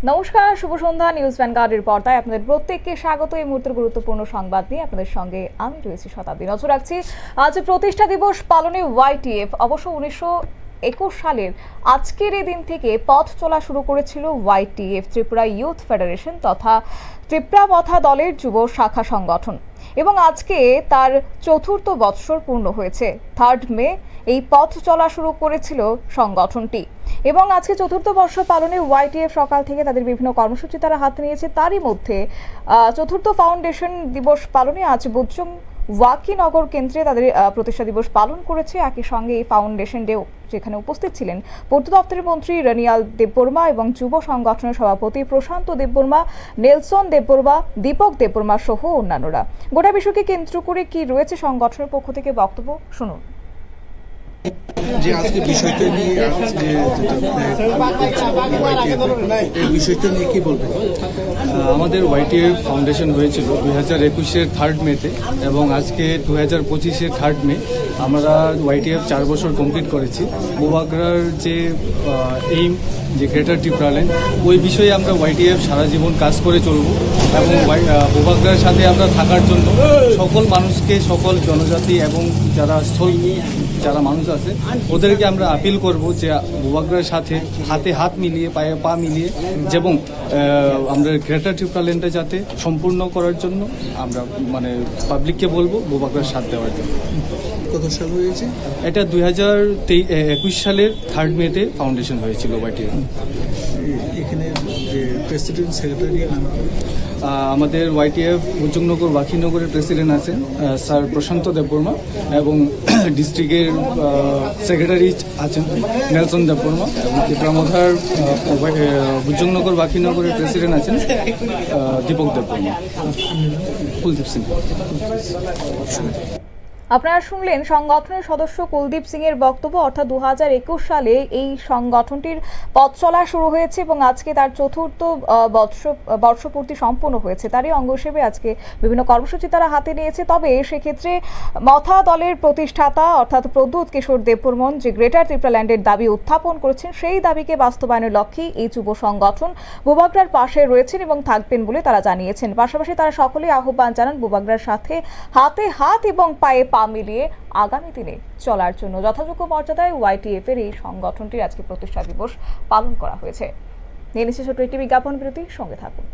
নমস্কার, শুভ সন্ধ্যা। নিউজ ভ্যানগার্ডের পর্দায় আপনাদের প্রত্যেককে স্বাগত। এই মুহূর্তের গুরুত্বপূর্ণ সংবাদ নিয়ে আপনাদের সঙ্গে আমি রয়েছি শতাব্দী। নজর রাখছি আজ প্রতিষ্ঠা দিবস পালনে ওয়াইটিএফ। অবশ্য 1921 সালের আজকের এই দিন থেকে পথ চলা শুরু করেছিল ওয়াইটিএফ, ত্রিপুরা ইউথ ফেডারেশন তথা ত্রিপুরা মথা দলের যুব শাখা সংগঠন, এবং আজকে তার চতুর্থ বৎসর পূর্ণ হয়েছে। 3 মে এই পথ চলা শুরু করেছিল সংগঠনটি, এবং আজকে চতুর্থ বর্ষ পালনে ওয়াইটিএফ সকাল থেকে তাদের বিভিন্ন কর্মসূচি তারা হাতে নিয়েছে। তারই মধ্যে চতুর্থ ফাউন্ডেশন দিবস পালনে আজ বুজুং ওয়াকিনগর কেন্দ্রে তাদের প্রতিষ্ঠা দিবস পালন করেছে। একই সঙ্গে এই ফাউন্ডেশন ডে যেখানে উপস্থিত ছিলেন পূর্ত দপ্তরের মন্ত্রী রনিয়াল দেববর্মা এবং যুব সংগঠনের সভাপতি প্রশান্ত দেববর্মা, নেলসন দেববর্মা, দীপক দেববর্মা সহ অন্যান্যরা। গোটা বিষয়কে কেন্দ্র করে কি রয়েছে সংগঠনের পক্ষ থেকে বক্তব্য শুনুন। যে আজকে বিষয়টা নিয়ে এই বিষয়টা নিয়ে কি বলবেন? আমাদের ওয়াইটিএফ ফাউন্ডেশন হয়েছিল 2021-এর 3 মেতে, এবং আজকে 2025-এর 3 মে আমরা ওয়াইটিএফ 4 বছর কমপ্লিট করেছি। বোবাগড়ার যে এইম, যে গ্রেটার ত্রিপুরাল্যান্ড, ওই বিষয়ে আমরা ওয়াইটিএফ সারা জীবন কাজ করে চলব, এবং বোবাগড়ার সাথে আমরা থাকার জন্য সকল মানুষকে, সকল জনজাতি এবং যারা মানুষ আছে ওদেরকে আমরা আপিল করব যে বোবাগড়ার সাথে হাতে হাত মিলিয়ে, পায়ে পা মিলিয়ে, এবং আমরা গ্রেটার ত্রিপুরাল্যান্ডে যাতে সম্পূর্ণ করার জন্য আমরা পাবলিককে বলবো বোবাগড়ার সাথ দেওয়ার জন্য। কত সাল হয়েছে এটা 2021 সালের 3 মেতে ফাউন্ডেশন হয়েছিল ওয়াইটিএফ। এখানে যে প্রেসিডেন্ট সেক্রেটারি আমাদের ওয়াইটিএফ বুজুংনগর ওয়াকিনগরের প্রেসিডেন্ট আছেন স্যার প্রশান্ত দেববর্মা, এবং ডিস্ট্রিক্টের সেক্রেটারি আছেন নেলসন দেববর্মা, এবং ত্রিপুরামথার বুজুংনগর ওয়াকিনগরের প্রেসিডেন্ট আছেন দীপক দেববর্মা, কুলদীপ সিং। আপনারা শুনলেন সংগঠনের সদস্য কুলদীপ সিং এর বক্তব্য। অর্থাৎ 2021 সালে এই সংগঠনটির পথ চলা শুরু হয়েছে এবং আজকে তার চতুর্থ বর্ষপূর্তি সম্পন্ন হয়েছে। তারই অঙ্গ হিসেবে আজকে বিভিন্ন কর্মসূচি তারা হাতে নিয়েছে। তবে সেক্ষেত্রে মথা দলের প্রতিষ্ঠাতা অর্থাৎ প্রদ্যুৎ কিশোর দেববর্মন যে গ্রেটার ত্রিপুরাল্যান্ডের দাবি উত্থাপন করেছেন, সেই দাবিকে বাস্তবায়নের লক্ষ্যে এই যুব সংগঠন বোবাগড়ার পাশে রয়েছেন এবং থাকবেন বলে তারা জানিয়েছেন। পাশাপাশি তারা সকলেই আহ্বান জানান বোবাগড়ার সাথে হাতে হাত এবং পায়ে পা মিলিয়ে আগামী দিনে চলার জন্য। যথাযোগ্য মর্যাদায় ওয়াইটিএফ এর এই সংগঠনটির আজকে প্রতিষ্ঠা দিবস পালন করা হয়েছে। নিয়ে নিচ্ছে ছোট্ট একটি বিজ্ঞাপন বিরতি, সঙ্গে থাকুন।